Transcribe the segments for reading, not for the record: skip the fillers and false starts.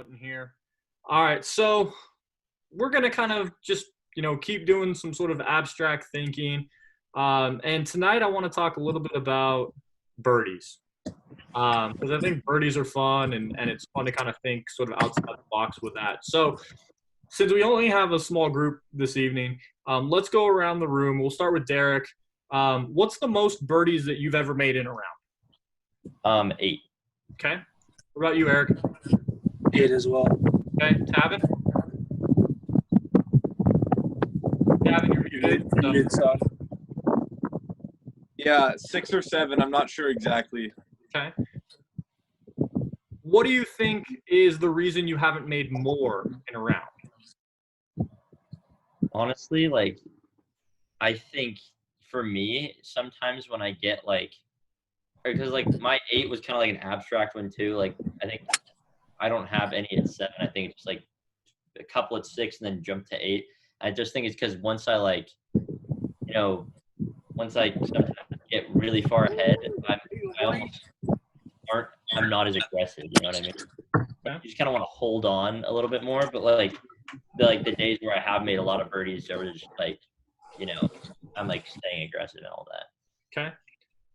button here. All right, so we're gonna kind of just keep doing some sort of abstract thinking, and tonight I want to talk a little bit about birdies, because I think birdies are fun and it's fun to kind of think sort of outside the box with that. So since we only have a small group this evening, let's go around the room. We'll start with Derek. What's the most birdies that you've ever made in a round? 8. Okay. What about you, Eric? 8 as well. Okay. Tavin? Tavin, you're muted. Muted, son. Yeah, 6 or 7. I'm not sure exactly. Okay. What do you think is the reason you haven't made more in a round? Honestly, I think for me, sometimes when I get because my 8 was kind of like an abstract one too. I think I don't have any at 7. I think it's just a couple at 6 and then jump to 8. I just think it's because once I once I sometimes get really far ahead, I'm not as aggressive. You know what I mean? Yeah. You just kind of want to hold on a little bit more. But the days where I have made a lot of birdies, there was just I'm staying aggressive and all that. Okay.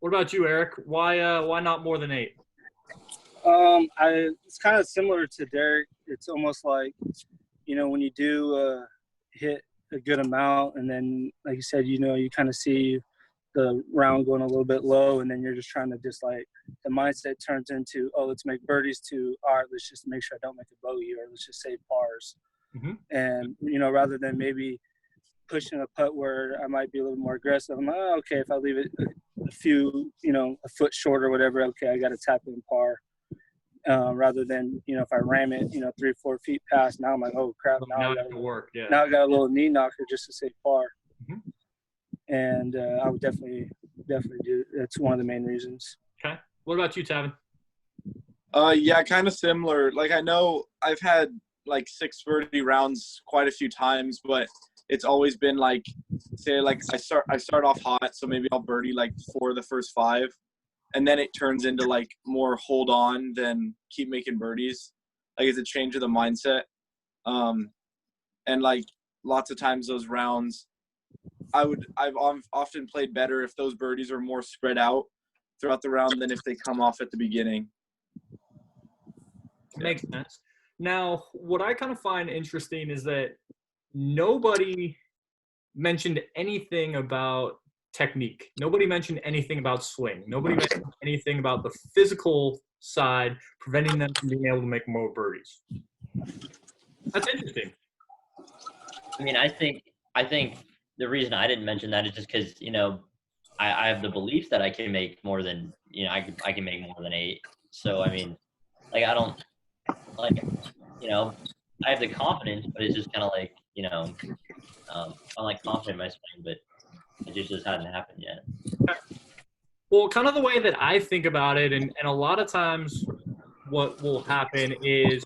What about you, Eric? Why not more than 8? It's kind of similar to Derek. It's almost like, when you do hit a good amount, and then, like you said, you kind of see the round going a little bit low, and then you're just trying to the mindset turns into, oh, let's make birdies, to, all right, let's just make sure I don't make a bogey, or let's just save pars. Mm-hmm. And, rather than maybe pushing a putt where I might be a little more aggressive, I'm like, oh, okay, if I leave it a few, a foot short or whatever, okay, I got to tap in par. Rather than, if I ram it, 3 or 4 feet past, now I'm like, oh crap, now I got to work. Yeah. Now I got a little knee knocker just to save par. Mm-hmm. And I would definitely do. That's one of the main reasons. Okay. What about you, Tavin? Yeah, kind of similar. I know I've had 6 birdie rounds quite a few times, but it's always been say I start off hot, so maybe I'll birdie 4 of the first 5, and then it turns into more hold on than keep making birdies. It's a change of the mindset. And lots of times those rounds, I've often played better if those birdies are more spread out throughout the round than if they come off at the beginning. Makes sense. Now, what I kind of find interesting is that nobody mentioned anything about technique. Nobody mentioned anything about swing. Nobody mentioned anything about the physical side, preventing them from being able to make more birdies. That's interesting. I mean, I think the reason I didn't mention that is just because, I have the belief that I can make more than, I can make more than 8. So, I mean, I don't, I have the confidence, but it's just kind of I'm confident in my swing, but it just hasn't happened yet. Well, kind of the way that I think about it, and a lot of times what will happen is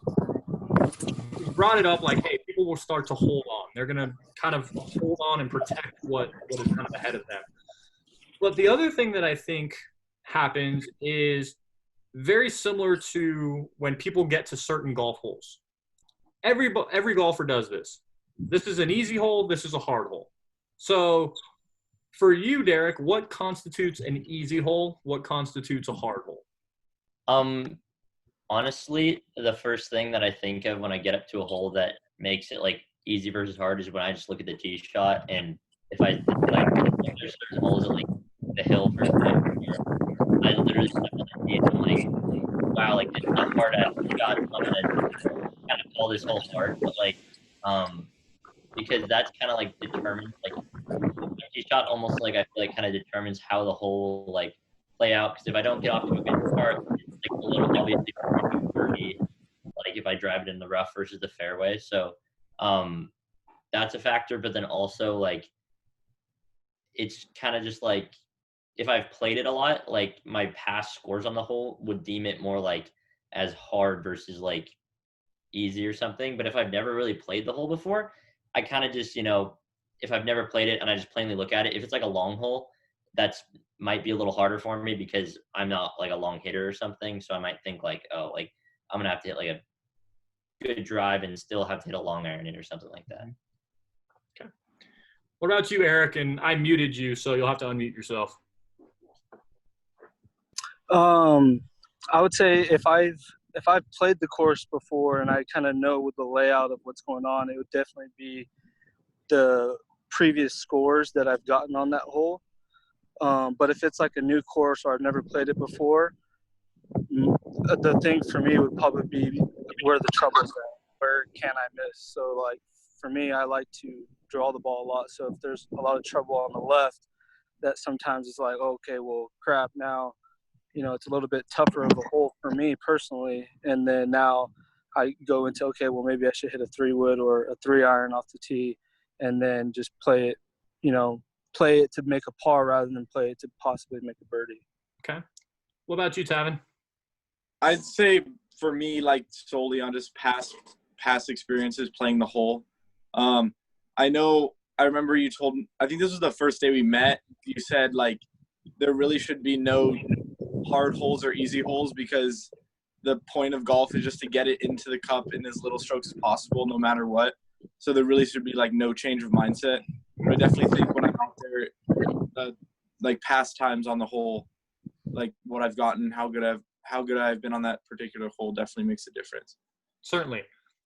you brought it up hey, people will start to hold on. They're going to kind of hold on and protect what is kind of ahead of them. But the other thing that I think happens is very similar to when people get to certain golf holes. Every golfer does this. This is an easy hole. This is a hard hole. So for you, Derek, what constitutes an easy hole? What constitutes a hard hole? Honestly, the first thing that I think of when I get up to a hole that makes it easy versus hard is when I just look at the tee shot, and if I if there's certain holes at the hill for example, I literally step on the tee and I'm wow, it's not hard at shot. I'm gonna kind of call this hole hard, but because that's kind of determines the tee shot almost I feel kind of determines how the hole play out. Because if I don't get off to a good start, it's a little obviously birdie, if I drive it in the rough versus the fairway. So that's a factor. But then also it's kind of just if I've played it a lot, my past scores on the hole would deem it more as hard versus easy or something. But if I've never really played the hole before, I kind of just, if I've never played it and I just plainly look at it, if it's a long hole, that's might be a little harder for me because I'm not a long hitter or something. So I might think I'm going to have to hit a good drive and still have to hit a long iron in or something like that. Okay. What about you, Eric? And I muted you, so you'll have to unmute yourself. I would say if I've played the course before and I kind of know with the layout of what's going on, it would definitely be the previous scores that I've gotten on that hole. But if it's like a new course or I've never played it before, the thing for me would probably be where the trouble's at. Where can I miss? So, like, for me, I like to draw the ball a lot. So if there's a lot of trouble on the left, that sometimes it's like, okay, well, crap, now, it's a little bit tougher of a hole for me personally. And then now I go into, okay, well, maybe I should hit a 3-wood or a 3-iron off the tee and then just play it, play it to make a par rather than play it to possibly make a birdie. Okay. What about you, Tavin? I'd say for me, like solely on just past experiences playing the hole. I remember you told me, I think this was the first day we met. You said like there really should be no hard holes or easy holes because the point of golf is just to get it into the cup in as little strokes as possible, no matter what. So there really should be like no change of mindset. But I definitely think when I'm out there, like past times on the hole, like what I've gotten, how good I've been on that particular hole definitely makes a difference. Certainly.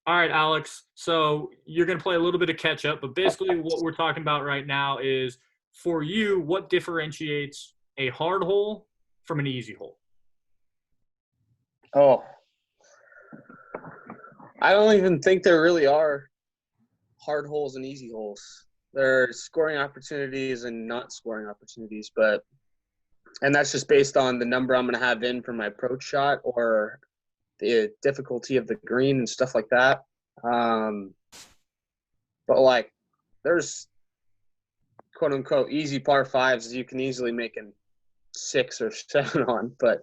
All right, Alex. So you're going to play a little bit of catch up, but basically what we're talking about right now is for you, what differentiates a hard hole from an easy hole? Oh, I don't even think there really are hard holes and easy holes. There are scoring opportunities and not scoring opportunities, and that's just based on the number I'm going to have in for my approach shot or the difficulty of the green and stuff like that. But like there's quote unquote easy par 5s you can easily make in 6 or 7 on, but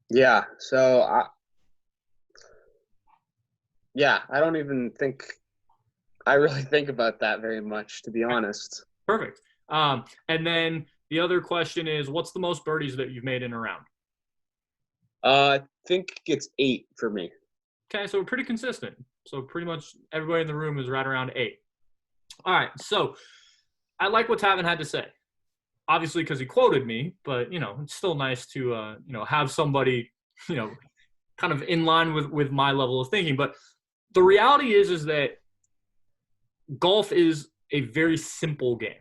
yeah, so I don't even think I really think about that very much, to be honest. Perfect. And then the other question is, what's the most birdies that you've made in a round? I think it's 8 for me. Okay, so we're pretty consistent. So pretty much everybody in the room is right around 8. All right, so I like what Tavin had to say. Obviously, because he quoted me, but, it's still nice to, have somebody, kind of in line with my level of thinking. But the reality is that golf is a very simple game.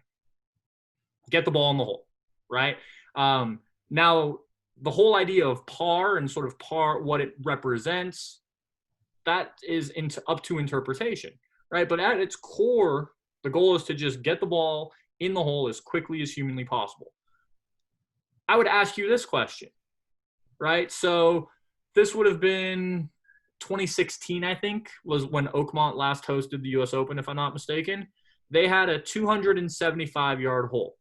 Get the ball in the hole, right? Now, the whole idea of par and sort of par, what it represents, that is up to interpretation, right? But at its core, the goal is to just get the ball in the hole as quickly as humanly possible. I would ask you this question, right? So this would have been 2016, I think, was when Oakmont last hosted the U.S. Open, if I'm not mistaken. They had a 275-yard hole.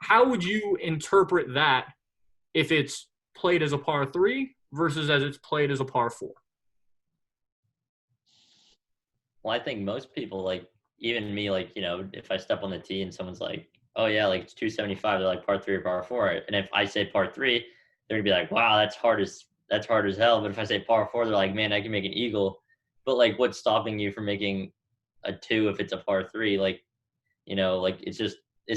How would you interpret that if it's played as a par 3 versus as it's played as a par 4? Well, I think most people, like even me, like, if I step on the tee and someone's like, oh yeah, like it's 275, they're like par 3 or par 4. And if I say par 3, they're gonna be like, wow, that's hard as hell. But if I say par 4, they're like, man, I can make an eagle. But like, what's stopping you from making a 2 if it's a par 3? Like, like it's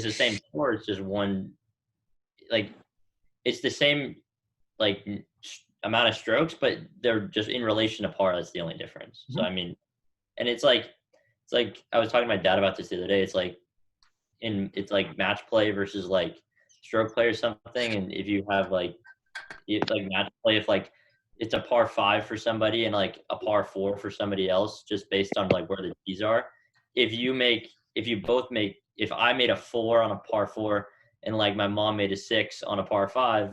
the same score. It's just one, like it's the same like amount of strokes, but they're just in relation to par. That's the only difference. Mm-hmm. So I mean, and it's like I was talking to my dad about this the other day. It's like match play versus like stroke play or something. And if you have like match play, if like it's a par 5 for somebody and like a par 4 for somebody else, just based on like where the tees are. If I made a 4 on a par 4 and like my mom made a 6 on a par 5,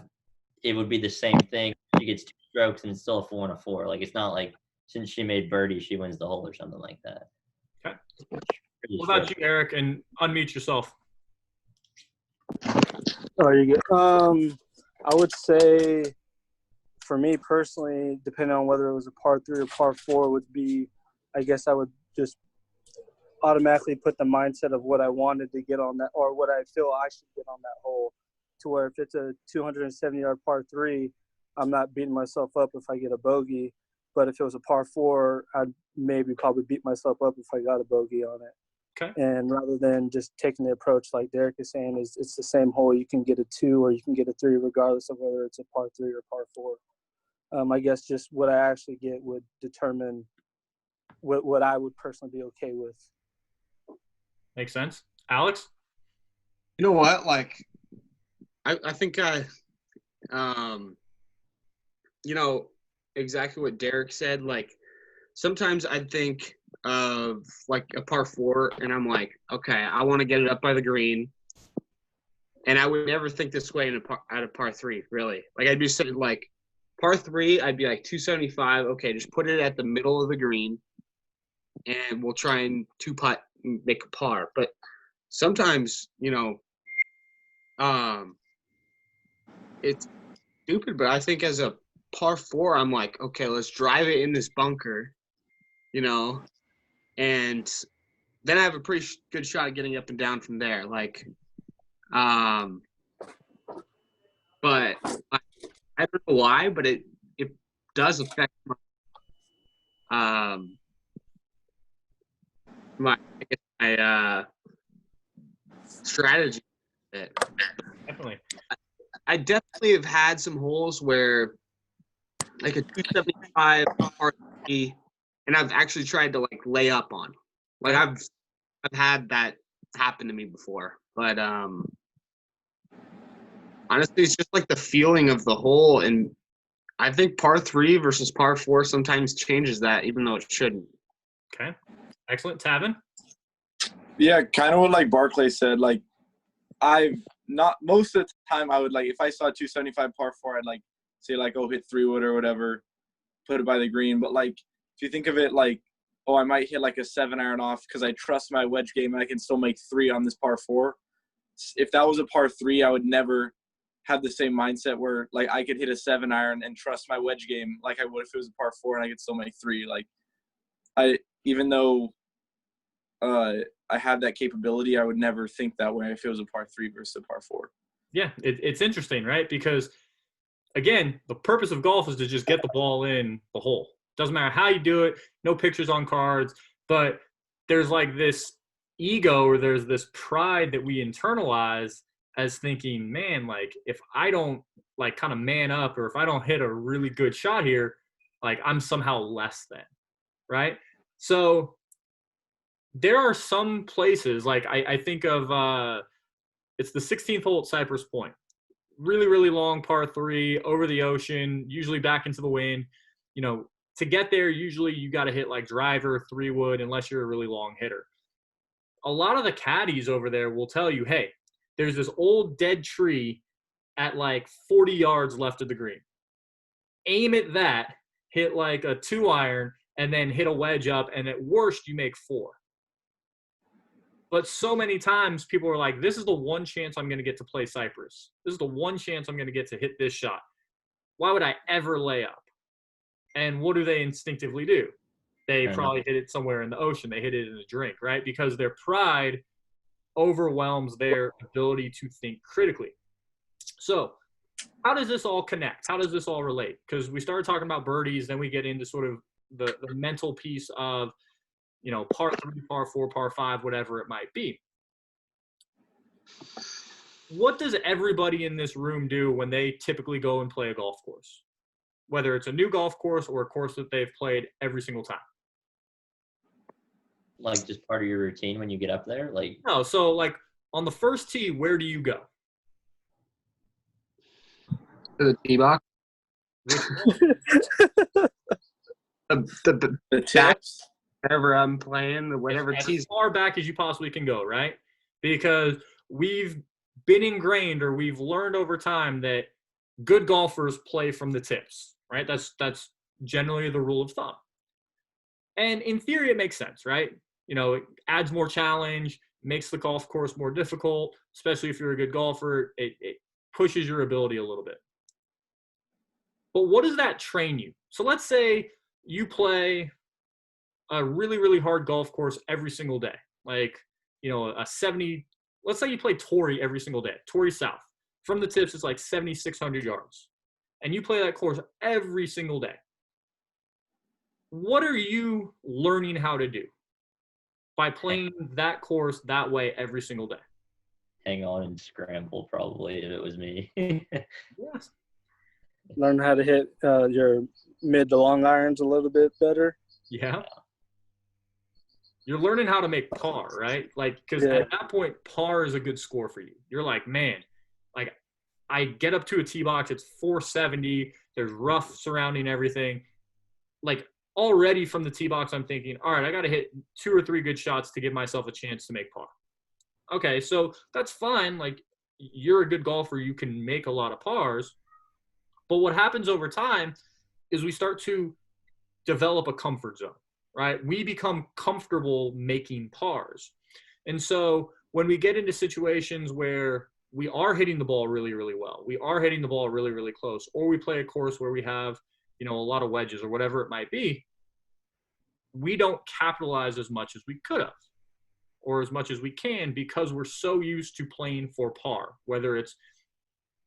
it would be the same thing. She gets 2 strokes and it's still a 4 and a 4. Like it's not like since she made birdie, she wins the hole or something like that. Okay. What about you, Eric? And unmute yourself. Oh, you good? I would say for me personally, depending on whether it was a par 3 or par 4, would be, I guess I would just automatically put the mindset of what I wanted to get on that or what I feel I should get on that hole, to where if it's a 270-yard par 3, I'm not beating myself up if I get a bogey. But if it was a par 4, I'd maybe probably beat myself up if I got a bogey on it. Okay. And rather than just taking the approach like Derek is saying, is it's the same hole. You can get a 2 or you can get a 3 regardless of whether it's a par 3 or par 4. I guess just what I actually get would determine what I would personally be okay with. Makes sense. Alex? You know what? Like, I think you know, exactly what Derek said. Like, sometimes I think of like a par 4, and I'm like, okay, I want to get it up by the green. And I would never think this way at a par 3, really. Like, I'd be saying, like, par 3, I'd be like 275. Okay, just put it at the middle of the green, and we'll try and 2-putt and make a par. But sometimes, you know, it's stupid, but I think as a par 4, I'm like, okay, let's drive it in this bunker, you know, and then I have a pretty good shot at getting up and down from there. Like, but I don't know why, but it does affect my strategy. Definitely. I definitely have had some holes where, like a 275 par 3, and I've actually tried to like lay up on. Like I've had that happen to me before, but honestly, it's just like the feeling of the hole, and I think par 3 versus par 4 sometimes changes that, even though it shouldn't. Okay. Excellent. Tavin? Yeah, kind of what like Barclay said. Like, I've not most of the time I would like if I saw 275 par 4, I'd like say like, oh, hit 3-wood or whatever, put it by the green. But like if you think of it like, oh, I might hit like a 7-iron off because I trust my wedge game and I can still make 3 on this par 4. If that was a par 3, I would never have the same mindset where like I could hit a 7-iron and trust my wedge game like I would if it was a par 4 and I could still make 3. Like even though I have that capability, I would never think that way if it was a par 3 versus a par 4. Yeah, it's interesting, right? Because, again, the purpose of golf is to just get the ball in the hole. Doesn't matter how you do it, no pictures on cards, but there's like this ego or there's this pride that we internalize as thinking, man, like if I don't like kind of man up or if I don't hit a really good shot here, like I'm somehow less than, right? So there are some places, like I think of it's the 16th hole at Cypress Point. Really, really long par 3 over the ocean, usually back into the wind. You know, to get there, usually you got to hit like driver, 3-wood, unless you're a really long hitter. A lot of the caddies over there will tell you, hey, there's this old dead tree at like 40 yards left of the green. Aim at that, hit like a 2-iron, and then hit a wedge up, and at worst, you make 4. But so many times people are like, this is the one chance I'm going to get to play Cypress. This is the one chance I'm going to get to hit this shot. Why would I ever lay up? And what do they instinctively do? They probably hit it somewhere in the ocean. They hit it in a drink, right? Because their pride overwhelms their ability to think critically. So how does this all connect? How does this all relate? Because we started talking about birdies, then we get into sort of the mental piece of, you know, par 3, par 4, par 5, whatever it might be. What does everybody in this room do when they typically go and play a golf course? Whether it's a new golf course or a course that they've played every single time. Like just part of your routine when you get up there? Like No, so like on the first tee, where do you go? To the tee box. The tips. Whatever I'm playing, whatever as far back as you possibly can go, right? Because we've been ingrained or we've learned over time that good golfers play from the tips, right? That's generally the rule of thumb. And in theory, it makes sense, right? You know, it adds more challenge, makes the golf course more difficult, especially if you're a good golfer. It pushes your ability a little bit. But what does that train you? So let's say you play a really, really hard golf course every single day. Like, you know, let's say you play Torrey every single day, Torrey South. From the tips, it's like 7,600 yards. and you play that course every single day, what are you learning how to do by playing that course that way every single day? Hang on and scramble, probably, if it was me. Yes. Learn how to hit your mid to long irons a little bit better. Yeah. You're learning how to make par, right? Like, because Yeah. at that point, par is a good score for you. You're like, man, like, I get up to a tee box, it's 470, there's rough surrounding everything. Like, already from the tee box, I'm thinking, all right, I got to hit 2 or 3 good shots to give myself a chance to make par. Okay, so that's fine. Like, you're a good golfer, you can make a lot of pars. But what happens over time is we start to develop a comfort zone, right? We become comfortable making pars. And so when we get into situations where we are hitting the ball really, really well, we are hitting the ball really, really close, or we play a course where we have, you know, a lot of wedges or whatever it might be, we don't capitalize as much as we could have or as much as we can because we're so used to playing for par, whether it's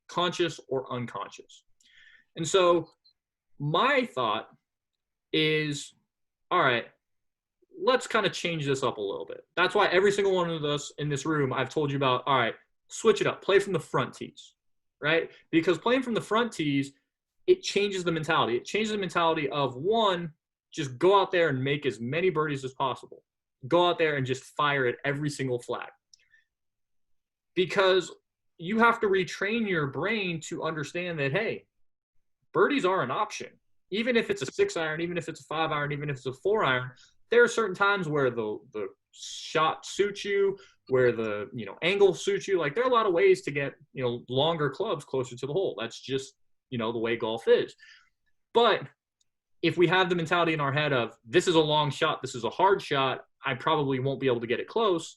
conscious or unconscious. And so my thought is, all right, let's kind of change this up a little bit. That's why every single one of us in this room, I've told you about, all right, switch it up, play from the front tees, right? Because playing from the front tees, it changes the mentality. It changes the mentality of, one, just go out there and make as many birdies as possible. Go out there and just fire at every single flag. Because you have to retrain your brain to understand that, hey, birdies are an option. Even if it's a 6-iron, even if it's a 5-iron, even if it's a 4-iron, there are certain times where the shot suits you, where the, you know, angle suits you. Like, there are a lot of ways to get, you know, longer clubs closer to the hole. That's just, you know, the way golf is. But if we have the mentality in our head of, this is a long shot, this is a hard shot, I probably won't be able to get it close,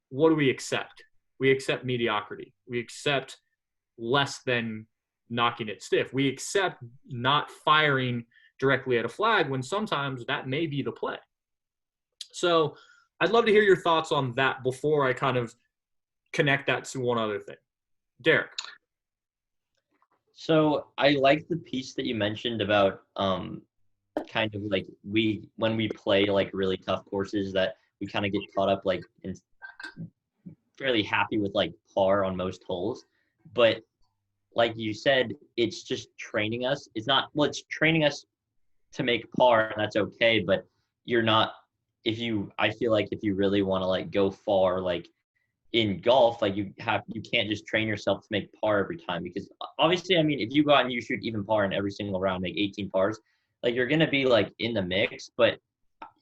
what do we accept? We accept mediocrity. We accept less than knocking it stiff. We accept not firing directly at a flag when sometimes that may be the play. So I'd love to hear your thoughts on that before I kind of connect that to one other thing. Derek. So I like the piece that you mentioned about kind of like when we play like really tough courses that we kind of get caught up like in fairly happy with like par on most holes. But like you said, it's just training us. It's not, well, it's training us to make par, and that's okay. But you're not, I feel like if you really want to like go far, like in golf, like you can't just train yourself to make par every time, because obviously, I mean, if you go out and you shoot even par in every single round, make 18 pars, like you're going to be like in the mix, but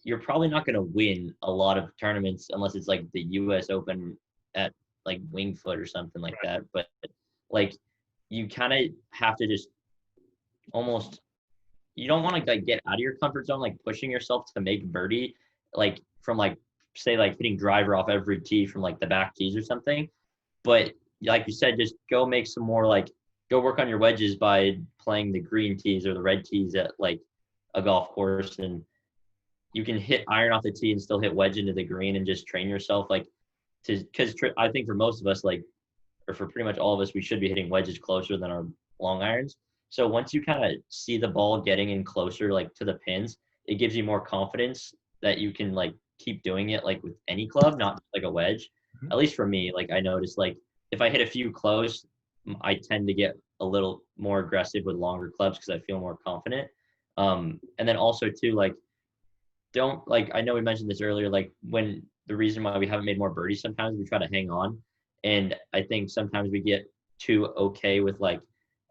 you're probably not going to win a lot of tournaments unless it's like the US Open at like Winged Foot or something like that. But like, you kind of have to just almost, you don't want to like get out of your comfort zone, like pushing yourself to make birdie, like from like, say like hitting driver off every tee from like the back tees or something. But like you said, just go make some more, like go work on your wedges by playing the green tees or the red tees at like a golf course, and you can hit iron off the tee and still hit wedge into the green, and just train yourself like to, because I think for most of us, like, or for pretty much all of us, we should be hitting wedges closer than our long irons. So once you kind of see the ball getting in closer, like to the pins, it gives you more confidence that you can like keep doing it like with any club, not like a wedge. At least for me, like I noticed, like if I hit a few close, I tend to get a little more aggressive with longer clubs because I feel more confident. And then also too, like, don't, like, I know we mentioned this earlier, like when the reason why we haven't made more birdies, sometimes we try to hang on. And I think sometimes we get too okay with like,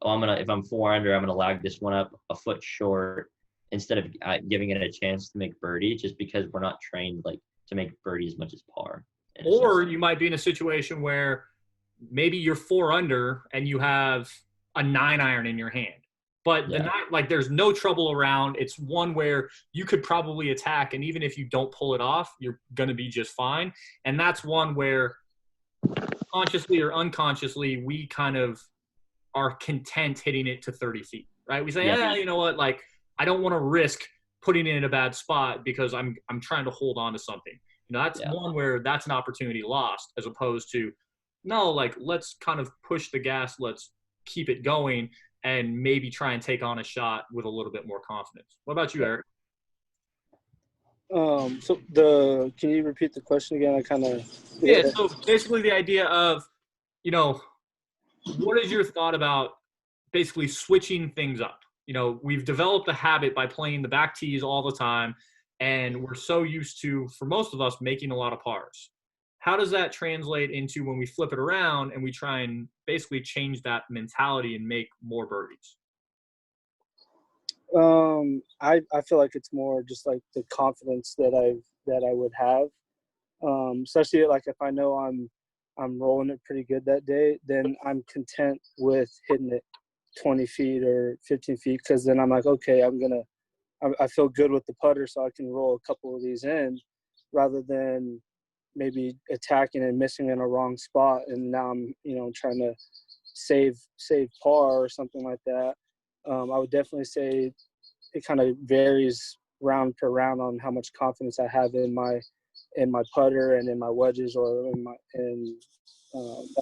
oh, if I'm 4 under, I'm going to lag this one up a foot short instead of giving it a chance to make birdie, just because we're not trained like to make birdie as much as par. Or you might be in a situation where maybe you're 4 under and you have a 9-iron in your hand. But the 9, like there's no trouble around. It's one where you could probably attack, and even if you don't pull it off, you're going to be just fine. And that's one where consciously or unconsciously, we kind of are content hitting it to 30 feet, right? We say, you know what, like I don't want to risk putting it in a bad spot because I'm trying to hold on to something. You know, that's one where that's an opportunity lost, as opposed to, no, like let's kind of push the gas, let's keep it going. and maybe try and take on a shot with a little bit more confidence. What about you, Eric? Can you repeat the question again? I kind of Yeah, so basically the idea of, you know, what is your thought about basically switching things up? You know, we've developed a habit by playing the back tees all the time, and we're so used to, for most of us, making a lot of pars. How does that translate into when we flip it around and we try and basically change that mentality and make more birdies? I feel like it's more just like the confidence that I would have, especially like if I know I'm rolling it pretty good that day, then I'm content with hitting it 20 feet or 15 feet, because then I'm like, okay, I feel good with the putter, so I can roll a couple of these in, rather than maybe attacking and missing in a wrong spot, and now I'm trying to save par or something like that. I would definitely say it kind of varies round per round on how much confidence I have in my putter and in my wedges, or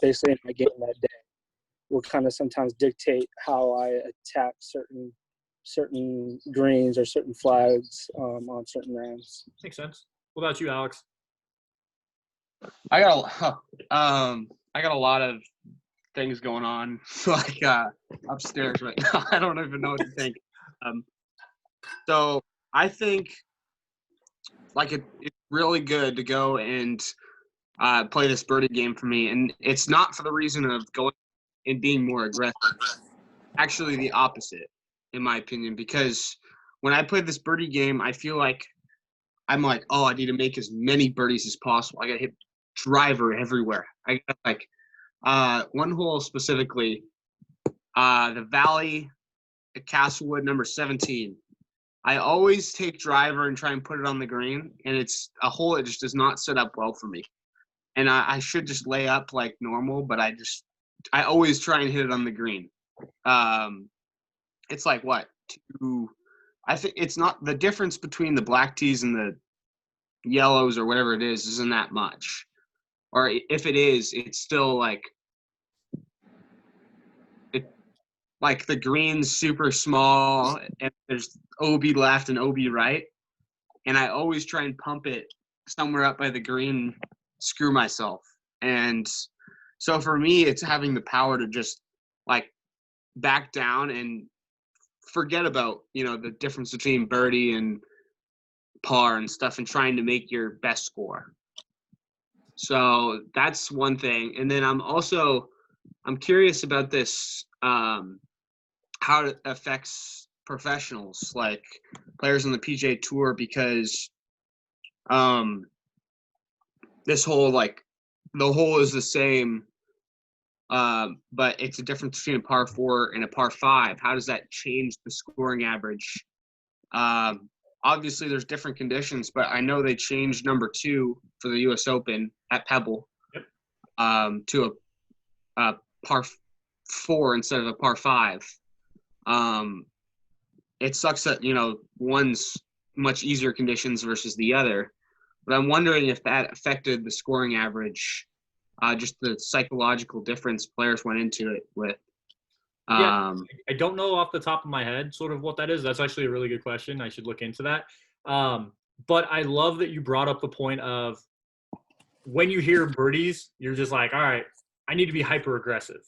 basically in my game that day will kind of sometimes dictate how I attack certain greens or certain flags on certain rounds. Makes sense. What about you, Alex? I got a lot of things going on like upstairs right now. I don't even know what to think. So I think like it's really good to go and play this birdie game for me, and it's not for the reason of going and being more aggressive. Actually, the opposite, in my opinion, because when I play this birdie game, I feel like I'm like, oh, I need to make as many birdies as possible. I got to hit driver everywhere. I got like one hole specifically, the Valley at Castlewood, number 17. I always take driver and try and put it on the green, and it's a hole that just does not set up well for me. And I should just lay up like normal, but I always try and hit it on the green. It's like what? I think it's not the difference between the black tees and the yellows or whatever it is isn't that much. Or if it is, it's still like the green's super small and there's OB left and OB right. And I always try and pump it somewhere up by the green, screw myself. And so for me, it's having the power to just like back down and forget about, the difference between birdie and par and stuff, and trying to make your best score. So that's one thing. And then I'm curious about this, how it affects professionals, like players on the PGA Tour, because this whole, like, the hole is the same, but it's a difference between a par 4 and a par 5. How does that change the scoring average? Obviously, there's different conditions, but I know they changed number 2 for the U.S. Open at Pebble to a par 4 instead of a par 5. It sucks that, one's much easier conditions versus the other. But I'm wondering if that affected the scoring average, just the psychological difference players went into it with. I don't know off the top of my head sort of what that is. That's actually a really good question. I should look into that. But I love that you brought up the point of when you hear birdies, you're just like, all right, I need to be hyper aggressive.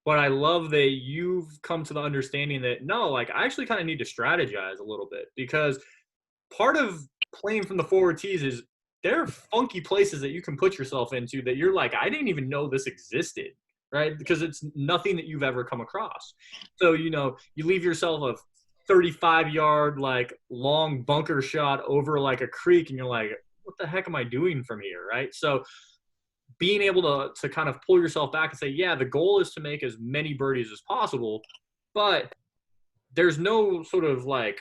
But I love that you've come to the understanding that, no, like I actually kind of need to strategize a little bit, because part of playing from the forward tees is there are funky places that you can put yourself into that you're like, I didn't even know this existed, right? Because it's nothing that you've ever come across. So, you leave yourself a 35-yard, like, long bunker shot over, like, a creek, and you're like, what the heck am I doing from here, right? So being able to kind of pull yourself back and say, yeah, the goal is to make as many birdies as possible, but there's no sort of, like,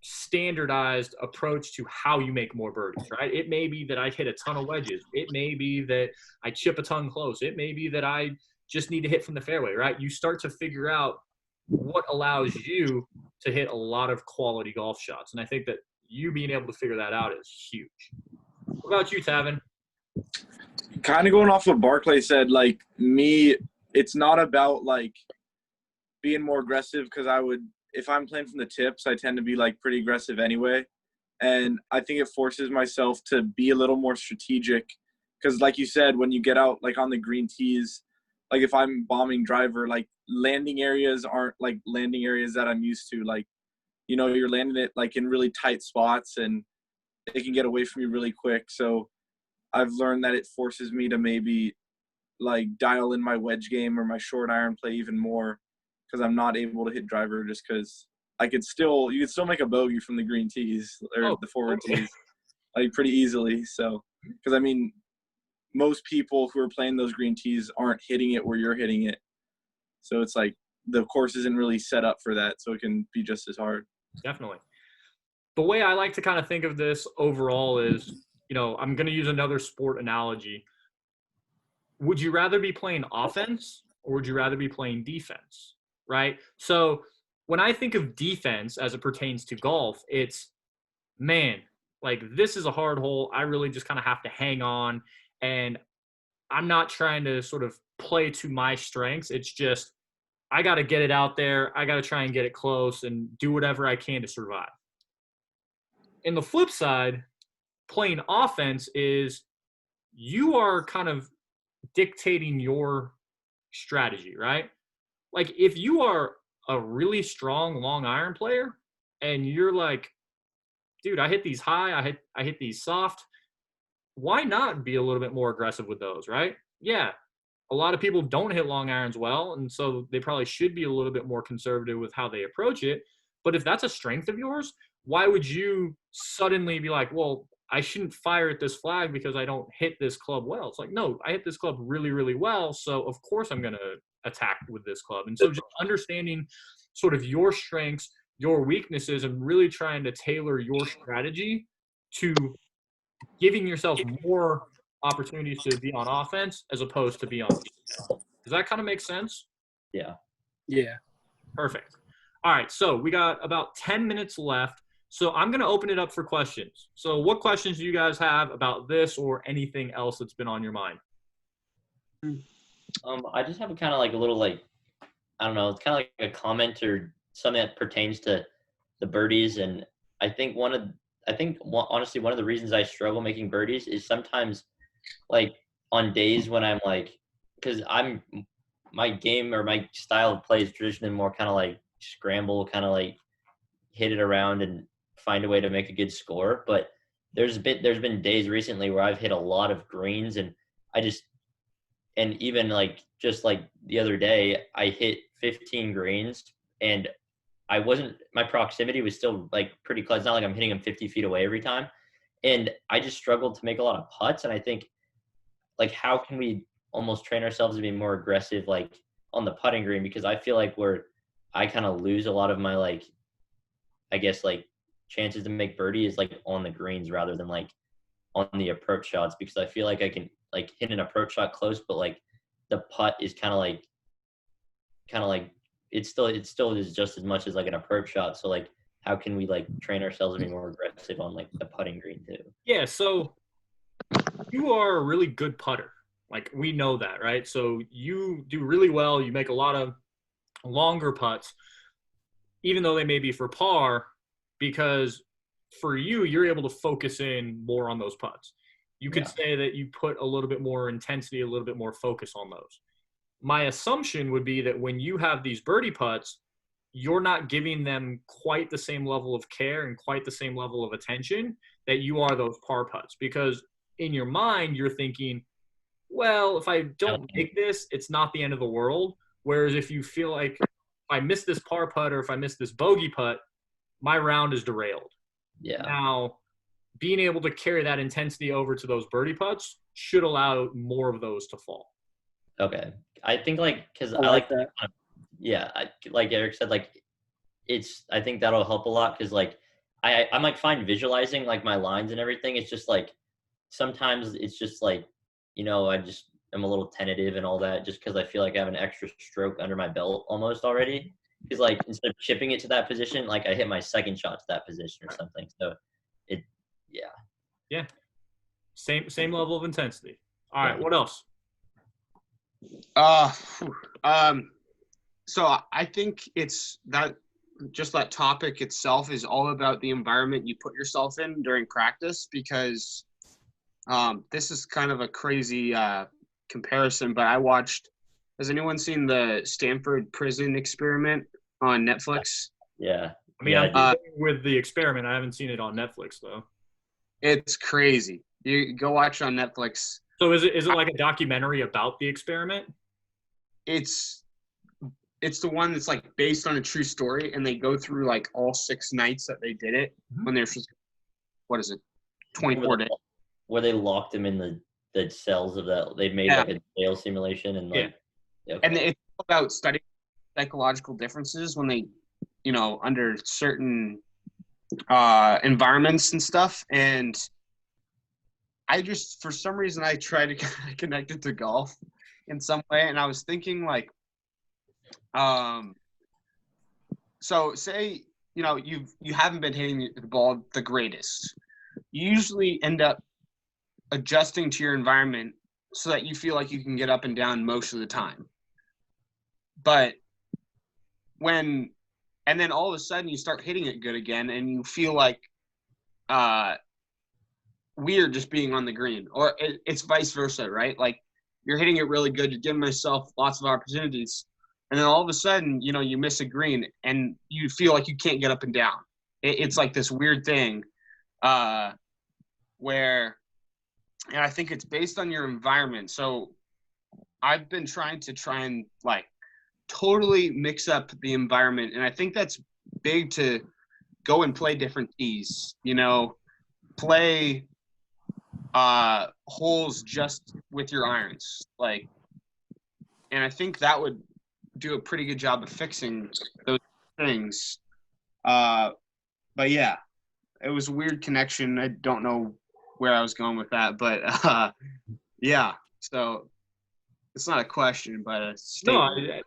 standardized approach to how you make more birdies, right? It may be that I hit a ton of wedges. It may be that I chip a ton close. It may be that I just need to hit from the fairway, right? You start to figure out what allows you to hit a lot of quality golf shots. And I think that you being able to figure that out is huge. What about you, Tavin? Kind of going off what Barclay said, like me, it's not about like being more aggressive because if I'm playing from the tips, I tend to be like pretty aggressive anyway. And I think it forces myself to be a little more strategic because, like you said, when you get out like on the green tees, like if I'm bombing driver, like landing areas aren't like landing areas that I'm used to. Like, you're landing it like in really tight spots and it can get away from you really quick. So I've learned that it forces me to maybe like dial in my wedge game or my short iron play even more because I'm not able to hit driver just because you could still make a bogey from the green tees or the forward tees like pretty easily. So, because I mean, most people who are playing those green tees aren't hitting it where you're hitting it. So it's like the course isn't really set up for that. So it can be just as hard. Definitely. The way I like to kind of think of this overall is, I'm going to use another sport analogy. Would you rather be playing offense or would you rather be playing defense? Right? So when I think of defense as it pertains to golf, it's, man, like this is a hard hole. I really just kind of have to hang on, and I'm not trying to sort of play to my strengths. It's just, I got to get it out there. I got to try and get it close and do whatever I can to survive. In the flip side, playing offense is you are kind of dictating your strategy, right? Like if you are a really strong long iron player and you're like, dude, I hit these high, I hit these soft, why not be a little bit more aggressive with those, right? Yeah. A lot of people don't hit long irons well, and so they probably should be a little bit more conservative with how they approach it. But if that's a strength of yours, why would you suddenly be like, well, I shouldn't fire at this flag because I don't hit this club well? It's like, no, I hit this club really, really well, so of course I'm going to attack with this club. And so just understanding sort of your strengths, your weaknesses, and really trying to tailor your strategy to giving yourself more opportunities to be on offense as opposed to be on defense. Does that kind of make sense? Yeah. Yeah. Perfect. All right, so we got about 10 minutes left. So I'm going to open it up for questions. So what questions do you guys have about this or anything else that's been on your mind? I just have a kind of like a little like, I don't know, it's kind of like a comment or something that pertains to the birdies. And I think honestly, one of the reasons I struggle making birdies is sometimes like on days when I'm like, because my game or my style of play is traditionally more kind of like scramble, kind of like hit it around and find a way to make a good score. But there's been days recently where I've hit a lot of greens and even like just like the other day I hit 15 greens and my proximity was still like pretty close. It's not like I'm hitting them 50 feet away every time. And I just struggled to make a lot of putts. And I think like, how can we almost train ourselves to be more aggressive, like on the putting green? Because I feel like I kind of lose a lot of my, like, I guess like chances to make birdie is like on the greens rather than like on the approach shots, because I feel like I can like hit an approach shot close, but like the putt is kind of like it still is just as much as like an approach shot. So like, how can we like train ourselves to be more aggressive on like the putting green too? Yeah, so you are a really good putter. Like we know that, right? So you do really well. You make a lot of longer putts, even though they may be for par, because for you, you're able to focus in more on those putts. You could say that you put a little bit more intensity, a little bit more focus on those. My assumption would be that when you have these birdie putts, you're not giving them quite the same level of care and quite the same level of attention that you are those par putts. Because in your mind, you're thinking, well, if I don't make this, it's not the end of the world. Whereas if you feel like if I miss this par putt or if I miss this bogey putt, my round is derailed. Yeah. Now, being able to carry that intensity over to those birdie putts should allow more of those to fall. Okay. I think like, cause I like that. Like Eric said, like I think that'll help a lot. Cause like, I'm like fine visualizing like my lines and everything. It's just like, sometimes it's just like, I just am a little tentative and all that just cause I feel like I have an extra stroke under my belt almost already. Cause like, instead of chipping it to that position, like I hit my second shot to that position or something. So Yeah. Same level of intensity. All right. What else? So I think it's that just that topic itself is all about the environment you put yourself in during practice, because this is kind of a crazy comparison, but has anyone seen the Stanford prison experiment on Netflix? Yeah. I mean, Yeah, I'm familiar with the experiment. I haven't seen it on Netflix though. It's crazy. You go watch it on Netflix. So is it like a documentary about the experiment? It's the one that's like based on a true story, and they go through like all 6 nights that they did it when they're just, what is it, 24 days. Where they locked him in the cells of that. They made like a jail simulation and like. Yeah. Okay. And it's about studying psychological differences when they, under certain environments and stuff. And I just, for some reason, I try to connect it to golf in some way. And I was thinking like, so say, you haven't been hitting the ball the greatest. You usually end up adjusting to your environment so that you feel like you can get up and down most of the time. But and then all of a sudden you start hitting it good again, and you feel like weird just being on the green, or it's vice versa, right? Like you're hitting it really good, you're giving yourself lots of opportunities, and then all of a sudden, you miss a green and you feel like you can't get up and down. It's like this weird thing where, and I think it's based on your environment. So I've been trying and like totally mix up the environment, and I think that's big to go and play different tees, play holes just with your irons, like, and I think that would do a pretty good job of fixing those things. But yeah, it was a weird connection. I don't know where I was going with that, but yeah, so it's not a question, but a statement. No,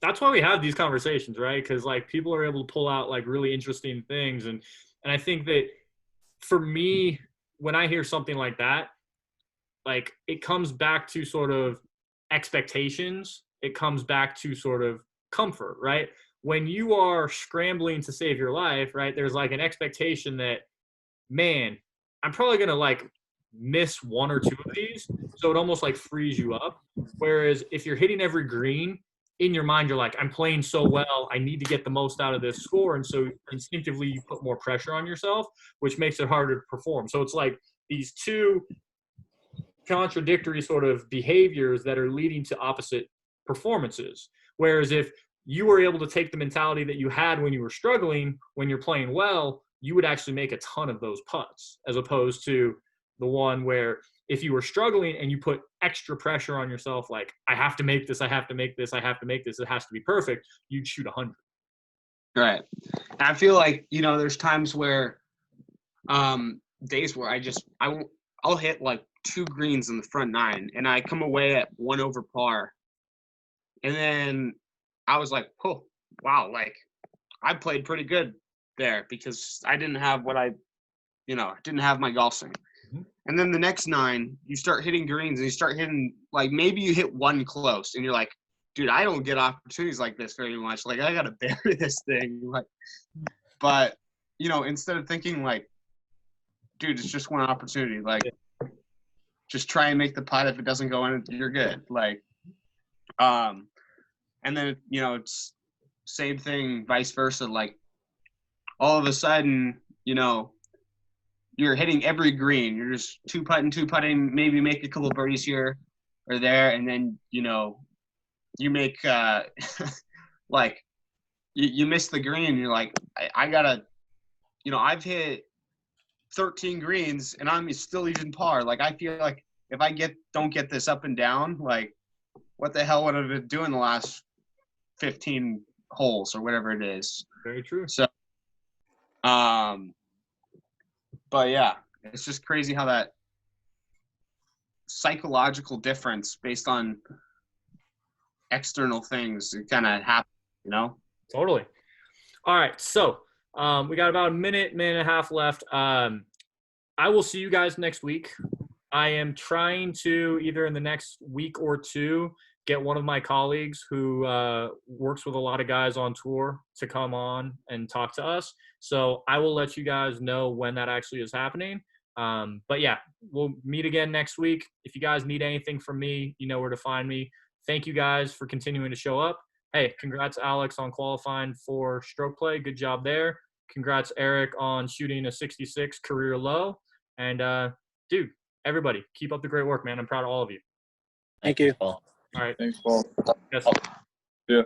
that's why we have these conversations, right? Because like people are able to pull out like really interesting things, and I think that for me, when I hear something like that, like it comes back to sort of expectations. It comes back to sort of comfort, right? When you are scrambling to save your life, right? There's like an expectation that, man, I'm probably gonna like miss one or two of these, so it almost like frees you up. Whereas if you're hitting every green, in your mind you're like, I'm playing so well, I need to get the most out of this score, and so instinctively you put more pressure on yourself, which makes it harder to perform. So it's like these two contradictory sort of behaviors that are leading to opposite performances. Whereas if you were able to take the mentality that you had when you were struggling, when you're playing well, you would actually make a ton of those putts, as opposed to the one where if you were struggling and you put extra pressure on yourself, like, I have to make this, I have to make this, I have to make this, it has to be perfect, you'd shoot 100. Right. And I feel like, there's times where days where I'll hit like 2 greens in the front 9 and I come away at 1 over par. And then I was like, oh, wow, like I played pretty good there because I didn't have didn't have my golf swing. Mm-hmm. And then the next 9, you start hitting greens and you start hitting, like maybe you hit 1 close and you're like, dude, I don't get opportunities like this very much. Like I got to bury this thing. Like, but, instead of thinking like, dude, it's just one opportunity. Like, just try and make the putt. If it doesn't go in, you're good. Like, and then, it's same thing, vice versa. Like, all of a sudden, you're hitting every green. You're just two putting, maybe make a couple of birdies here or there, and then, you make like you miss the green. You're like, I gotta, I've hit 13 greens and I'm still even par. Like I feel like if I don't get this up and down, like what the hell would I have been doing the last 15 holes or whatever it is. Very true. So, but yeah, it's just crazy how that psychological difference based on external things kind of happen, Totally. All right. So we got about a minute and a half left. I will see you guys next week. I am trying to either in the next week or two get one of my colleagues who works with a lot of guys on tour to come on and talk to us. So I will let you guys know when that actually is happening. But yeah, we'll meet again next week. If you guys need anything from me, you know where to find me. Thank you guys for continuing to show up. Hey, congrats, Alex, on qualifying for stroke play. Good job there. Congrats, Eric, on shooting a 66 career low. And, dude, everybody, keep up the great work, man. I'm proud of all of you. Thank you. Paul. All right. Thanks, Paul. Yes. Yeah.